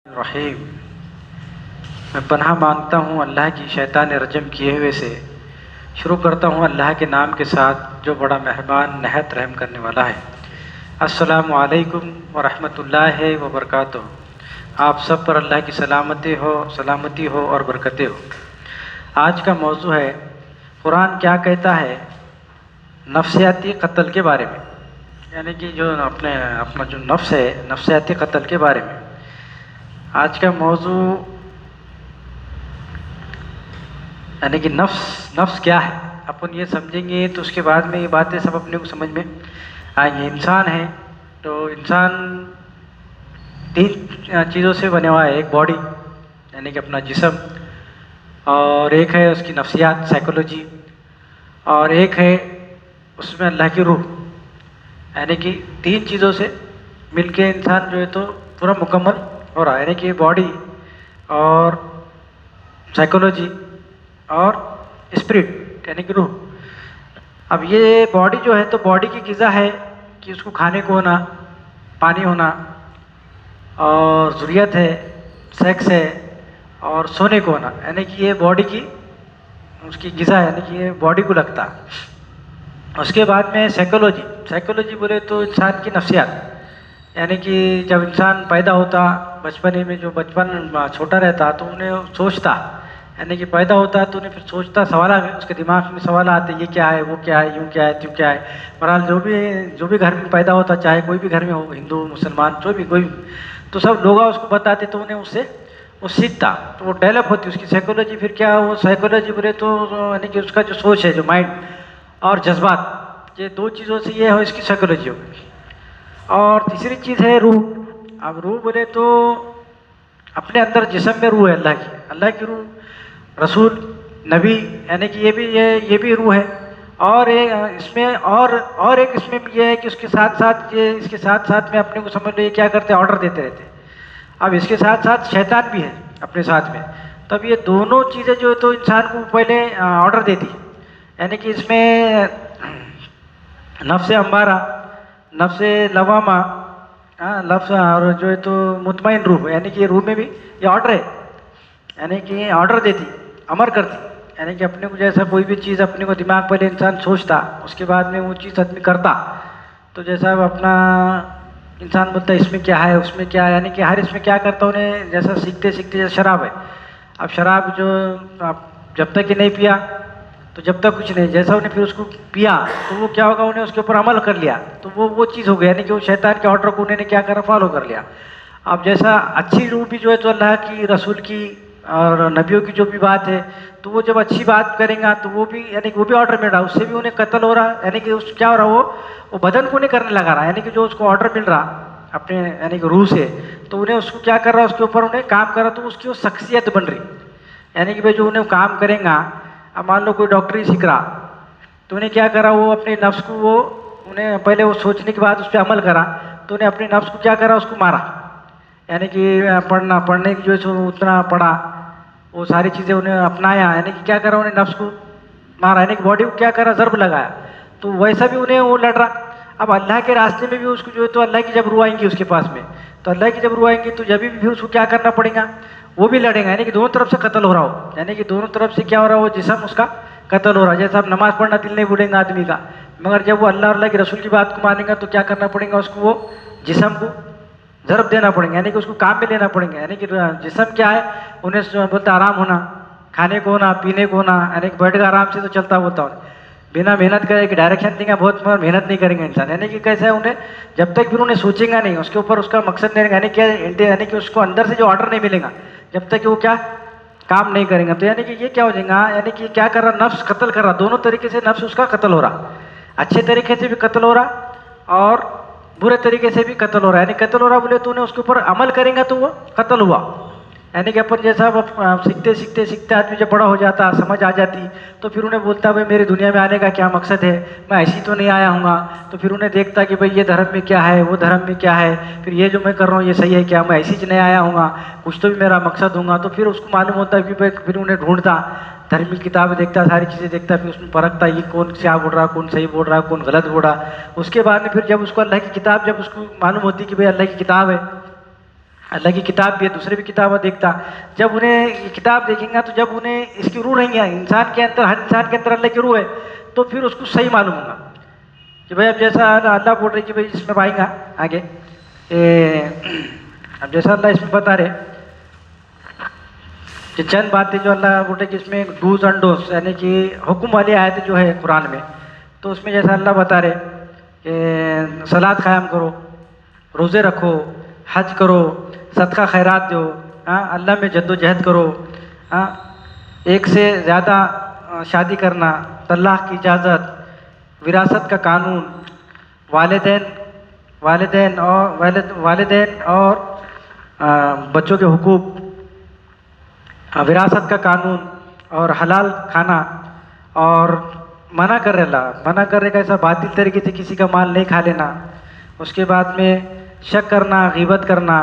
رحیم میں پناہ مانگتا ہوں اللہ کی شیطان رجم کیے ہوئے سے۔ شروع کرتا ہوں اللہ کے نام کے ساتھ جو بڑا مہربان نہایت رحم کرنے والا ہے۔ السلام علیکم ورحمۃ اللہ وبرکاتہ۔ آپ سب پر اللہ کی سلامتی ہو اور برکتیں ہو۔ آج کا موضوع ہے قرآن کیا کہتا ہے نفسیاتی قتل کے بارے میں، یعنی کہ جو اپنا جو نفس ہے نفسیاتی قتل کے بارے میں۔ آج کا موضوع یعنی کہ نفس کیا ہے، اپن یہ سمجھیں گے تو اس کے بعد میں یہ باتیں سب اپنے کو سمجھ میں آئیں گے۔ انسان ہے تو انسان تین چیزوں سے بنے ہوا ہے، ایک باڈی یعنی کہ اپنا جسم، اور ایک ہے اس کی نفسیات سائیکولوجی، اور ایک ہے اس میں اللہ کی روح، یعنی کہ تین چیزوں سے مل کے انسان جو ہے تو پورا مکمل ہو رہا ہے، یعنی کہ باڈی اور سائیکولوجی اور اسپرٹ یعنی کہ روح۔ اب یہ باڈی جو ہے تو باڈی کی غذا ہے کہ اس کو کھانے کو ہونا، پانی ہونا، اور ضروریت ہے، سیکس ہے، اور سونے کو ہونا، یعنی کہ یہ باڈی کی اس کی غذا ہے، یعنی کہ یہ باڈی کو لگتا۔ اس کے بعد میں سائیکولوجی بولے تو انسان کی نفسیات، یعنی کہ جب انسان پیدا ہوتا بچپنے میں، جو بچپن چھوٹا رہتا تو انہیں سوچتا، یعنی کہ پیدا ہوتا تو انہیں پھر سوچتا، سوالات اس کے دماغ میں سوال آتے، یہ کیا ہے، وہ کیا ہے، یوں کیا ہے، تیوں کیا ہے۔ بہرحال جو بھی گھر میں پیدا ہوتا، چاہے کوئی بھی گھر میں ہو، ہندو مسلمان جو بھی کوئی، تو سب لوگ اس کو بتاتے تو انہیں اس سے وہ سیکھتا، تو وہ ڈیولپ ہوتی اس کی سائیکولوجی۔ پھر کیا وہ سائیکولوجی بولے تو یعنی کہ اس کا جو سوچ ہے، جو مائنڈ اور جذبات، یہ دو چیزوں سے یہ ہے اس کی سائیکولوجی ہوگی۔ اور تیسری چیز ہے روح۔ اب روح بولے تو اپنے اندر جسم میں روح ہے اللہ کی روح، رسول، نبی، یعنی کہ یہ بھی روح ہے۔ اور اس میں اور ایک اس میں یہ ہے کہ اس کے ساتھ ساتھ میں اپنے کو سمجھ لو یہ کیا کرتے ہیں، آرڈر دیتے رہتے ہیں۔ اب اس کے ساتھ ساتھ شیطان بھی ہے اپنے ساتھ میں، تب یہ دونوں چیزیں جو ہے تو انسان کو پہلے آرڈر دیتی، یعنی کہ اس میں نفس امارہ، نفس لوامہ، لفظ، اور جو ہے تو مطمئن روح، یعنی کہ روح میں بھی یہ آرڈر ہے، یعنی کہ آرڈر دیتی، امر کرتی، یعنی کہ اپنے کو جیسا کوئی بھی چیز اپنے کو دماغ پہلے انسان سوچتا، اس کے بعد میں وہ چیز آدمی کرتا۔ تو جیسا اپنا انسان بولتا ہے اس میں کیا ہے، اس میں کیا ہے، یعنی کہ ہر اس میں کیا کرتا انہیں، جیسا سیکھتے جیسا شراب ہے۔ اب شراب جو جب تک کہ نہیں پیا تو جب تک کچھ نہیں، جیسا انہیں پھر اس کو پیا تو وہ کیا ہوگا، انہیں اس کے اوپر عمل کر لیا تو وہ چیز ہو گئی، یعنی کہ وہ شیطان کے آرڈر کو انہوں نے کیا کرا، فالو کر لیا۔ اب جیسا اچھی روح بھی جو ہے تو اللہ کی، رسول کی اور نبیوں کی جو بھی بات ہے، تو وہ جب اچھی بات کریں گا تو وہ بھی یعنی کہ وہ بھی آرڈر مل رہا، اس سے بھی انہیں قتل ہو رہا، یعنی کہ اس کیا ہو رہا، وہ بدن کو نہیں کرنے لگا رہا، یعنی کہ جو اس کو آرڈر مل رہا اپنے یعنی کہ روح سے، تو انہیں اس کو کیا کر رہا، اس کے اوپر انہیں کام کر رہا، تو اس کی وہ شخصیت بن رہی، یعنی کہ بھائی جو انہیں کام کریں گا۔ اب مان لو کوئی ڈاکٹری سیکھ رہا تو انہیں کیا کرا، وہ اپنے نفس کو انہیں پہلے وہ سوچنے کے بعد اس پہ عمل کرا، تو انہیں اپنے نفس کو کیا کرا، اس کو مارا، یعنی کہ پڑھنے کی جو ہے اتنا پڑھا، وہ ساری چیزیں انہیں اپنایا، یعنی کہ کیا کرا، انہیں نفس کو مارا، یعنی کہ باڈی کو کیا کرا، ضرب لگایا، تو ویسا بھی انہیں وہ لڑ رہا۔ اب اللہ کے راستے میں بھی اس کو جو ہے تو اللہ کی جب روح آئیں گی اس کے پاس میں، تو اللہ کی جب روح آئیں گی تو جب بھی اس کو کیا کرنا پڑے گا، وہ بھی لڑے گا، یعنی کہ دونوں طرف سے قتل ہو رہا ہو، یعنی کہ دونوں طرف سے کیا ہو رہا ہے، وہ جسم اس کا قتل ہو رہا ہے۔ جیسا اب نماز پڑھنا دل نہیں بھولیں گا آدمی کا، مگر جب وہ اللہ اور اللہ کے رسول کی بات کو مانے گا تو کیا کرنا پڑے گا، اس کو وہ جسم کو ضرب دینا پڑے گا، یعنی کہ اس کو کام میں لینا پڑے گا، یعنی کہ جسم کیا ہے، انہیں بولتا آرام ہونا، کھانے کو ہونا، پینے کو ہونا، یعنی کہ بیٹھ گا آرام سے تو چلتا ہوتا ہے، بنا محنت کرے کہ ڈائریکشن دیں گا بہت، مگر محنت نہیں کریں گے انسان، یعنی کہ کیسا ہے، انہیں جب تک پھر انہیں سوچیں گا نہیں، اس کے اوپر اس کا مقصد نہیں رہے گا، یعنی کہ اس کو اندر سے جو آرڈر نہیں ملے گا جب تک کہ وہ کیا کام نہیں کریں گا، تو یعنی کہ یہ کیا ہو جائے گا، یعنی کہ کیا کر رہا، نفس قتل کر رہا، دونوں طریقے سے نفس اس کا قتل ہو رہا، اچھے طریقے سے بھی قتل ہو رہا اور برے طریقے سے بھی قتل ہو رہا ہے، یعنی قتل ہو رہا بولے تو انہیں اس کے اوپر عمل کریں گا تو وہ قتل ہوا، یعنی کہ اپن جیسا سیکھتے آدمی جب بڑا ہو جاتا، سمجھ آ جاتی، تو پھر انہیں بولتا بھائی میرے دنیا میں آنے کا کیا مقصد ہے، میں ایسی تو نہیں آیا ہوں گا، تو پھر انہیں دیکھتا کہ بھائی یہ دھرم میں کیا ہے، وہ دھرم میں کیا ہے، پھر یہ جو میں کر رہا ہوں یہ صحیح ہے کیا، میں ایسی چ نہیں آیا ہوں گا، کچھ تو بھی میرا مقصد ہوں گا، تو پھر اس کو معلوم ہوتا ہے کہ بھائی پھر انہیں ڈھونڈتا، دھرمی کتابیں دیکھتا، ساری چیزیں دیکھتا، پھر اس میں پرکھتا یہ کون کیا بول رہا، کون صحیح بول رہا، کون غلط بول رہا۔ اس کے بعد میں پھر جب اس کو اللہ کی کتاب جب اس کو معلوم ہوتی کہ بھائی اللہ کی کتاب ہے، اللہ کی کتاب بھی ہے، دوسرے بھی کتابیں دیکھتا. جب انہیں یہ کتاب دیکھیں گا تو جب انہیں اس کی روح رہیں گے، انسان کے اندر، ہر انسان کے اندر اللہ کی روح ہے، تو پھر اس کو صحیح معلوم ہوگا کہ بھائی اب جیسا اللہ بول رہے کہ بھائی اس میں آئیں گا آگے، اب جیسا اللہ اس میں بتا رہے کہ چند باتیں جو اللہ بول رہے کہ اس میں ڈوز اینڈ ڈوز، یعنی کہ حکم والی آیت جو ہے قرآن میں، تو اس میں جیسا اللہ بتا رہے کہ صلاۃ قائم کرو، روزے رکھو، حج کرو، صدقہ خیرات دو، اللہ میں جد و جہد کرو، ایک سے زیادہ شادی کرنا، طلاق کی اجازت، وراثت کا قانون، والدین اور بچوں کے حقوق، وراثت کا قانون اور حلال کھانا، اور منع کر رہے اللہ، منع کر رہے کہ ایسا باطل طریقے سے کسی کا مال نہیں کھا لینا. اس کے بعد میں شک کرنا، غیبت کرنا،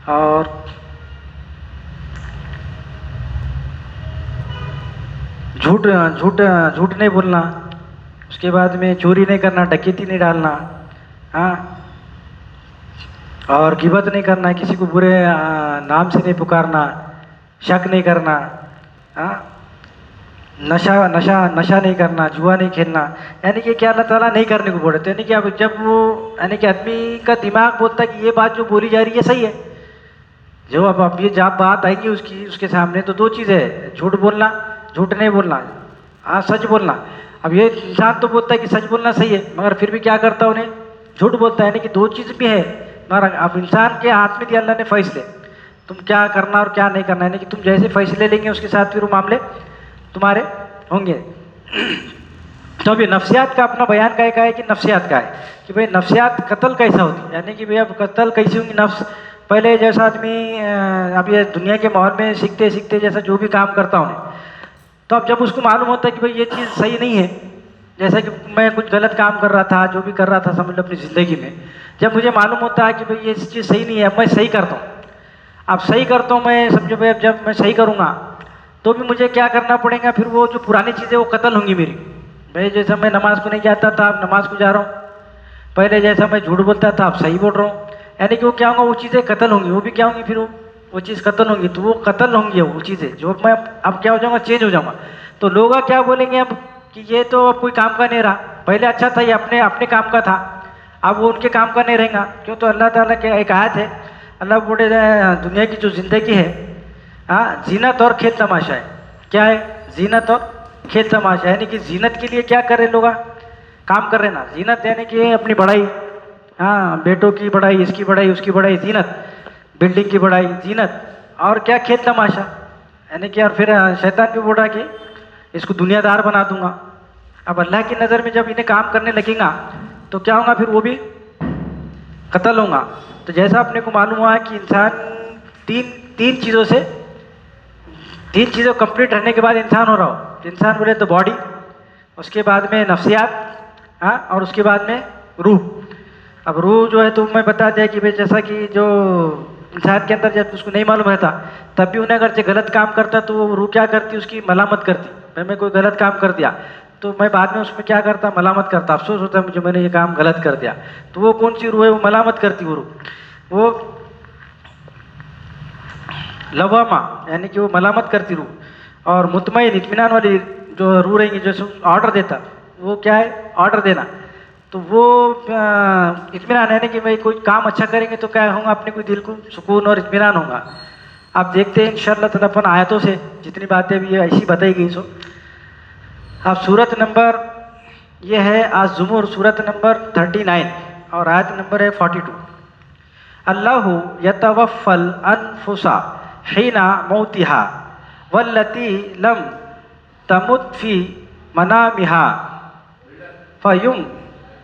اور جھوٹ نہیں بولنا. اس کے بعد میں چوری نہیں کرنا، ڈکیتی نہیں ڈالنا، اور غیبت نہیں کرنا، کسی کو برے نام سے نہیں پکارنا، شک نہیں کرنا، نشہ نہیں کرنا، جوا نہیں کھیلنا. یعنی کہ کیا اللہ تعالیٰ نہیں کرنے کو بولے. تو یعنی کہ اب جب وہ، یعنی کہ آدمی کا دماغ بولتا ہے کہ یہ بات جو بولی جا رہی ہے صحیح ہے، جو اب یہ جب بات آئے گی اس کے سامنے تو دو چیزیں ہے، جھوٹ بولنا، جھوٹ نہیں بولنا، سچ بولنا. اب یہ انسان تو بولتا ہے کہ سچ بولنا صحیح ہے، مگر پھر بھی کیا کرتا انہیں جھوٹ بولتا ہے. یعنی کہ دو چیز بھی ہے، مگر اب انسان کے ہاتھ میں دیا اللہ نے فیصلے، تم کیا کرنا اور کیا نہیں کرنا. یعنی کہ تم جیسے فیصلے لیں گے اس کے ساتھ پھر وہ معاملے تمہارے ہوں گے. تو ابھی نفسیات کا اپنا بیان کا ہے کہ نفسیات کا ہے کہ بھئی نفسیات قتل کیسا ہوتی ہے. یعنی کہ بھئی اب قتل کیسی ہوں گی نفس. پہلے جیسا آدمی اب یہ دنیا کے ماحول میں سیکھتے جیسا جو بھی کام کرتا ہوں، تو اب جب اس کو معلوم ہوتا ہے کہ بھئی یہ چیز صحیح نہیں ہے، جیسا کہ میں کچھ غلط کام کر رہا تھا، جو بھی کر رہا تھا سمجھ لو اپنی زندگی میں، جب مجھے معلوم ہوتا ہے کہ بھئی یہ چیز صحیح نہیں ہے، اب میں صحیح کرتا ہوں. اب صحیح کرتا ہوں میں، سمجھو بھئی اب جب میں صحیح کروں گا تو بھی مجھے کیا کرنا پڑے گا، پھر وہ جو پرانی چیزیں وہ قتل ہوں گی میری. بھئی جیسا میں نماز کو نہیں جاتا تھا، اب نماز کو جا رہا ہوں. پہلے جیسا میں جھوٹ بولتا تھا، اب صحیح بول رہا ہوں. یعنی کہ وہ کیا ہوگا، وہ چیزیں قتل ہوں گی. وہ بھی کیا ہوں گی، پھر وہ چیز قتل ہوں گی. تو وہ قتل ہوں گی وہ چیزیں جو میں اب کیا ہو جاؤں گا، چینج ہو جاؤں گا. تو لوگ کیا بولیں گے اب کہ یہ تو اب کوئی کام کا نہیں رہا، پہلے اچھا تھا، یہ اپنے کام کا تھا، اب وہ ان کے کام کا نہیں رہے گا. کیوں؟ تو اللہ تعالیٰ کے ایک آیت ہے، اللہ بولے دنیا کی جو زندگی ہے زینت اور کھیل تماشا ہے. کیا ہے؟ زینت اور کھیل تماشا. یعنی کہ زینت کے لیے کیا کر رہے لوگ، کام کر رہے نا. زینت یعنی کہ اپنی بڑائی، بیٹوں کی بڑائی، اس کی بڑائی، اس کی بڑائی، زینت، بلڈنگ کی بڑائی، زینت. اور کیا؟ کھیل تماشا. یعنی کہ اور پھر شیطان بھی بول رہا کہ اس کو دنیا دار بنا دوں گا. اب اللہ کی نظر میں جب انہیں کام کرنے لگیں گا تو کیا ہوگا، پھر وہ بھی قتل ہوں گا. تو جیسا اپنے کو معلوم ہوا کہ انسان تین چیزوں کمپلیٹ رہنے کے بعد انسان ہو رہا ہو. انسان بولے تو باڈی، اس کے بعد میں نفسیات، اور اس کے بعد میں روح. اب روح جو ہے تو میں بتا دیا کہ جیسا کہ جو انسان کے اندر جب اس کو نہیں معلوم رہتا تب بھی انہیں اگر غلط کام کرتا تو وہ روح کیا کرتی، اس کی ملامت کرتی. میں کوئی غلط کام کر دیا تو میں بعد میں اس میں کیا کرتا، ملامت کرتا، افسوس ہوتا ہے مجھے، میں نے یہ کام غلط کر دیا. تو وہ کون سی روح ہے؟ وہ ملامت کرتی. وہ روح وہ لوامہ، یعنی کہ وہ ملامت کرتی روح. اور مطمئن، اطمینان والی جو روح رہیں گی، جیسے آرڈر دیتا، وہ کیا ہے؟ آرڈر دینا. تو وہ اطمینان، یعنی کہ بھائی کوئی کام اچھا کریں گے تو کیا ہوگا، اپنے کوئی دل کو سکون اور اطمینان ہوگا. آپ دیکھتے ہیں انشاءاللہ تعالیٰ اپن آیتوں سے جتنی باتیں بھی ایسی بتائی گئی. اب صورت نمبر یہ ہے الزمر، صورت نمبر 39 اور آیت نمبر ہے 42. اللہ یتوفی الانفس حین موتها واللتی لم تمت فی منامها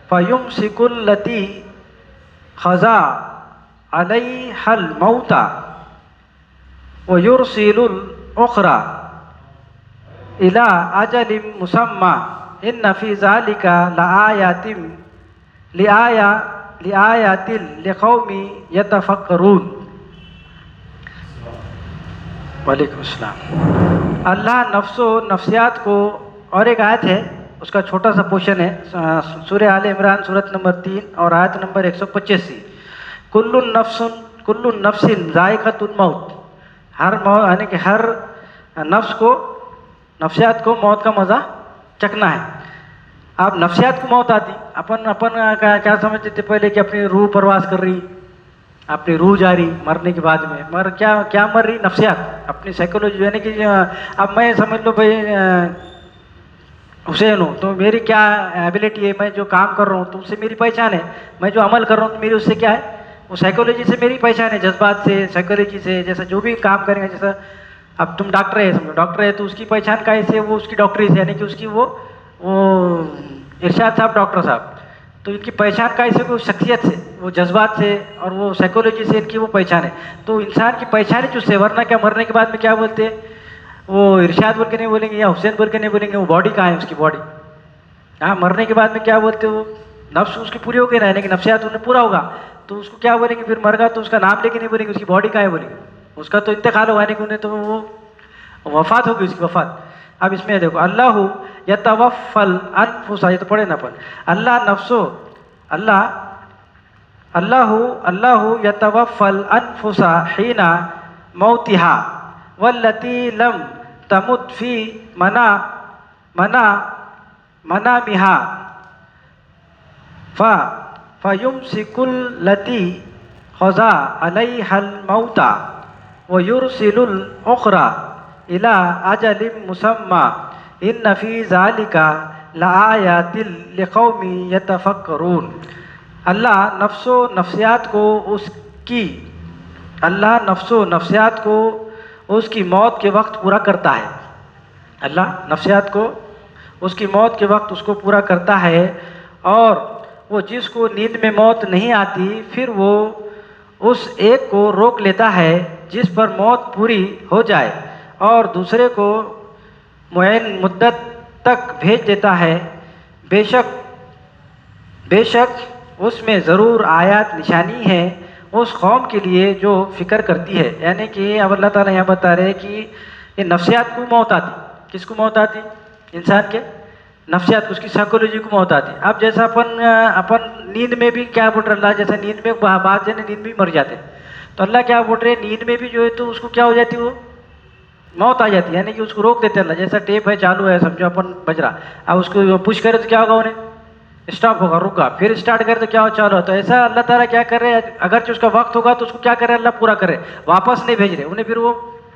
فیمسک التی قضی علیہا الموت ویرسل الاخری الی اجل مسمی ان فی ذلک لآیات لقوم یتفکرون. وعلیکم السلام. اللہ نفس و نفسیات کو، اور ایک آیت ہے اس کا چھوٹا سا پورشن ہے، سورہ آل عمران صورت نمبر 3 اور آیت نمبر 185. کل نفس ذائقۃ الموت، ہر یعنی کہ ہر نفس کو، نفسیات کو موت کا مزہ چکھنا ہے. آپ نفسیات کو موت آتی، اپن کیا سمجھتے تھے پہلے کہ اپنی روح پرواز کر رہی، اپنی روح جا رہی مرنے کے بعد میں، مر کیا مر رہی؟ نفسیات، اپنی سائیکولوجی. یعنی کہ اب میں سمجھ لو بھائی حسین ہوں تو میری کیا ایبلٹی ہے، میں جو کام کر رہا ہوں تو اس سے میری پہچان ہے، میں جو عمل کر رہا ہوں تو میری اس سے کیا ہے، وہ سائیکولوجی سے میری پہچان ہے، جذبات سے، سائیکولوجی سے. جیسا جو بھی کام کریں گے، جیسا اب تم ڈاکٹر ہے سمجھو، ڈاکٹر ہے تو اس کی پہچان کا سے وہ اس کی ڈاکٹری سے، یعنی کہ اس کی وہ ارشاد صاحب ڈاکٹر صاحب، تو ان کی پہچان کا سے وہ شخصیت سے، وہ جذبات سے اور وہ سائیکولوجی سے ان کی وہ پہچان ہے. تو انسان کی پہچان ہے جو سے، ورنہ کیا مرنے کے بعد میں کیا بولتے ہیں، وہ ارشاد بول کے نہیں بولیں گے یا حسین بول کے نہیں بولیں گے، وہ باڈی کہاں ہے اس کی باڈی. ہاں مرنے کے بعد میں کیا بولتے وہ نفس اس کی پوری ہو گئی نا، یعنی کہ نفسیات انہیں پورا ہوگا تو اس کو کیا بولیں گے، پھر مر گا تو اس کا نام لے کے نہیں بولیں گے، اس کی باڈی کہاں ہے بولیں گے، اس کا تو انتقال ہوگا، یعنی کہ انہیں تو وہ وفات ہوگی، اس کی وفات. اب اس میں دیکھو اللہ یتوفل انفس، یہ تو پڑھے نا اپن، اللہ نفسو، اللہ یتوفل انفس حین موتها والتي لم تمت فی منامها فيمسك التي قضى عليها الموت ويرسل الأخرى إلى أجل مسمى إن في ذلك لآيات لقوم يتفکرون. اللہ نفس و نفسیات کو اس کی موت کے وقت پورا کرتا ہے. اللہ نفسیات کو اس کی موت کے وقت اس کو پورا کرتا ہے، اور وہ جس کو نیند میں موت نہیں آتی پھر وہ اس ایک کو روک لیتا ہے جس پر موت پوری ہو جائے، اور دوسرے کو معین مدت تک بھیج دیتا ہے. بے شک اس میں ضرور آیات نشانی ہے اس قوم کے لیے جو فکر کرتی ہے. یعنی کہ اب اللہ تعالیٰ یہاں بتا رہے کہ یہ نفسیات کو موت آتی. کس کو موت آتی؟ انسان کے نفسیات کو، اس کی سائیکولوجی کو موت آتی. اب جیسا اپن نیند میں بھی کیا بول رہے اللہ، جیسا نیند میں بعض جنے نیند میں مر جاتے، تو اللہ کیا بول رہے نیند میں بھی جو ہے تو اس کو کیا ہو جاتی، وہ موت آ جاتی، یعنی کہ اس کو روک دیتے اللہ. جیسا ٹیپ ہے چالو ہے سمجھو اپن بج رہا، اب اس کو پش کرے تو کیا ہوگا، انہیں اسٹاپ ہوگا، رکا، پھر اسٹارٹ کرے تو کیا ہو، چالو. تو ایسا اللہ تعالیٰ کیا کر رہے، اگرچہ اس کا وقت ہوگا تو اس کو کیا کر رہے اللہ پورا کرے، واپس نہیں بھیج رہے انہیں، پھر وہ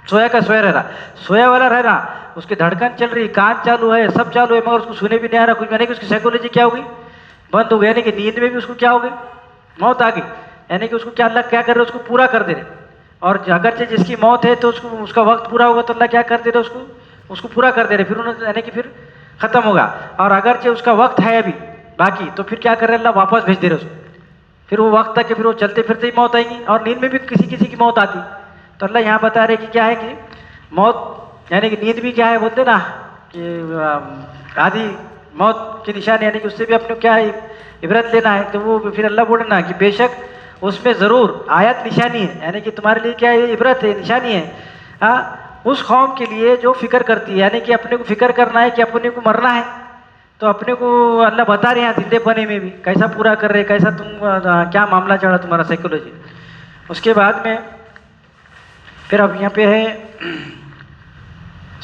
سویا کا سویا رہ رہا، سویا والا رہ رہا، اس کی دھڑکن چل رہی، کان چالو ہے، سب چالو ہے، مگر اس کو سنے بھی نہیں آ رہا کچھ، یعنی کہ اس کی سائیکولوجی کیا ہوگی، بند ہو گئی. یعنی کہ نیند میں بھی اس کو کیا ہو گئی، موت آ گئی. یعنی کہ اس کو کیا اللہ کیا کر رہے، اس کو پورا کر دے رہے. اور اگرچہ جس کی موت ہے تو اس کا وقت پورا ہوگا تو اللہ کیا کر دے رہے، اس کو پورا کر دے رہے، پھر انہوں یعنی کہ پھر ختم ہوگا. اور اگرچہ اس کا وقت ہے ابھی باقی تو پھر کیا کر رہے اللہ واپس بھیج دے رہے اس کو، پھر وہ وقت تک کہ پھر وہ چلتے پھرتے ہی موت آئیں گی. اور نیند میں بھی کسی کی موت آتی. تو اللہ یہاں بتا رہے کہ کیا ہے کہ موت یعنی کہ نیند بھی کیا ہے، بولتے نا کہ آدھی موت کی نشانی، یعنی کہ اس سے بھی اپنے کیا ہے عبرت لینا ہے. تو وہ پھر اللہ بولے نا کہ بے شک اس میں ضرور آیت نشانی ہے، یعنی کہ تمہارے لیے کیا ہے عبرت ہے، نشانی ہے اس قوم کے لیے جو فکر کرتی ہے. یعنی کہ اپنے کو فکر کرنا ہے کہ اپنے کو مرنا ہے، تو اپنے کو اللہ بتا رہے ہیں زندے پنے میں بھی کیسا پورا کر رہے، کیسا تم کیا معاملہ چڑھا تمہارا سائیکولوجی. اس کے بعد میں پھر اب یہاں پہ ہے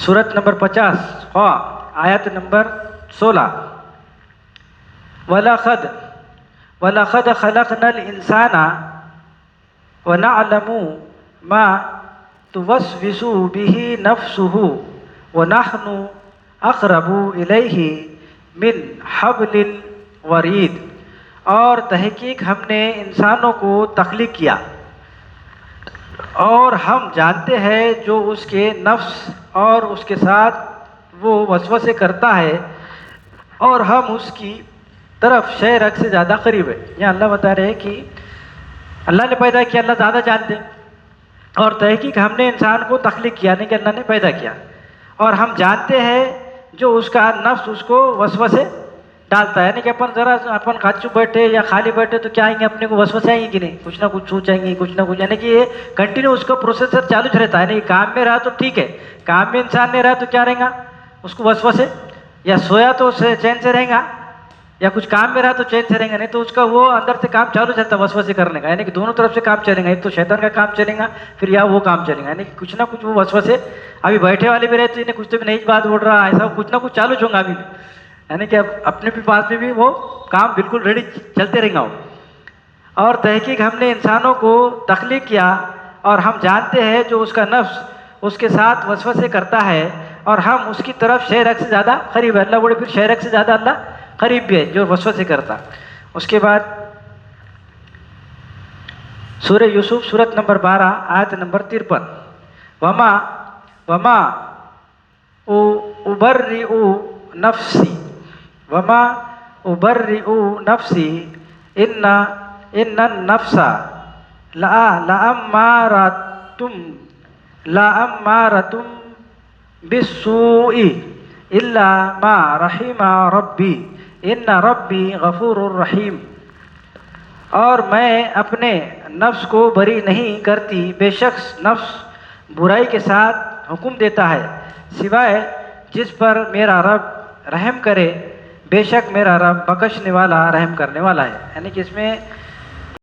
سورت نمبر 50 آیت نمبر 16، وَلَقَدْ خَلَقْنَا الْإِنسَانَ وَنَعْلَمُ مَا تُوَسْوِسُ بِهِ نَفْسُهُ وَنَحْنُ أَقْرَبُ إِلَيْهِ مِنْ حَبْلِ الْوَرِيدِ. اور تحقیق ہم نے انسانوں کو تخلیق کیا اور ہم جانتے ہیں جو اس کے نفس اور اس کے ساتھ وہ وسوسے کرتا ہے، اور ہم اس کی طرف شے رگ سے زیادہ قریب ہے. یہاں اللہ بتا رہے ہیں کہ اللہ نے پیدا کیا، اللہ زیادہ جانتے، اور تحقیق ہم نے انسان کو تخلیق کیا، نہیں کہ اللہ نے پیدا کیا، اور ہم جانتے ہیں جو اس کا نفس اس کو وسوسے ڈالتا ہے. یعنی کہ اپن خاچو بیٹھے یا خالی بیٹھے تو کیا آئیں گے، اپنے کو وسوسے آئیں گے کہ نہیں، کچھ نہ کچھ سوچ آئیں گے، کچھ نہ کچھ، یعنی کہ یہ کنٹینیو اس کا پروسیسر چالو رہتا ہے. یعنی کام میں رہا تو ٹھیک ہے، کام میں انسان نہیں رہا تو کیا رہے گا، اس کو وسوسے، یا سویا تو چین سے رہے گا، یا کچھ کام میں رہا تو چین سے رہیں گا، نہیں تو اس کا وہ اندر سے کام چالو چلتا ہے وسوسے کرنے کا، یعنی کہ دونوں طرف سے کام چلیں گا، ایک تو شیطان کا کام چلیں گا پھر یا وہ کام چلیں گا، یعنی کہ کچھ نہ کچھ وہ وسوسے ابھی بیٹھے والے بھی رہے تو انہیں کچھ تو بھی نئی بات بول رہا، ایسا کچھ نہ کچھ چالو ہوں گا ابھی بھی، یعنی کہ اب اپنے بھی پاس میں بھی وہ کام بالکل ریڈی چلتے رہیں گا وہ. اور تحقیق ہم نے انسانوں کو تخلیق کیا اور ہم جانتے ہیں جو اس کا نفس اس کے ساتھ وسوسے کرتا ہے اور ہم اس کی طرف شہرک سے زیادہ قریب ہے. اللہ بولے پھر شہرک سے زیادہ اللہ قریب بھی ہے جو وسوسے کرتا. اس کے بعد سورہ یوسف سورت نمبر 12 آیت نمبر 53. وما ابرئ نفسی وما ابرئ نفسی ان النفس لأمارة بالسوء الا ما رحم ربی ان ربی غفور الرحیم. اور میں اپنے نفس کو بری نہیں کرتی، بے شک نفس برائی کے ساتھ حکم دیتا ہے سوائے جس پر میرا رب رحم کرے، بے شک میرا رب بخشنے والا رحم کرنے والا ہے. یعنی کہ اس میں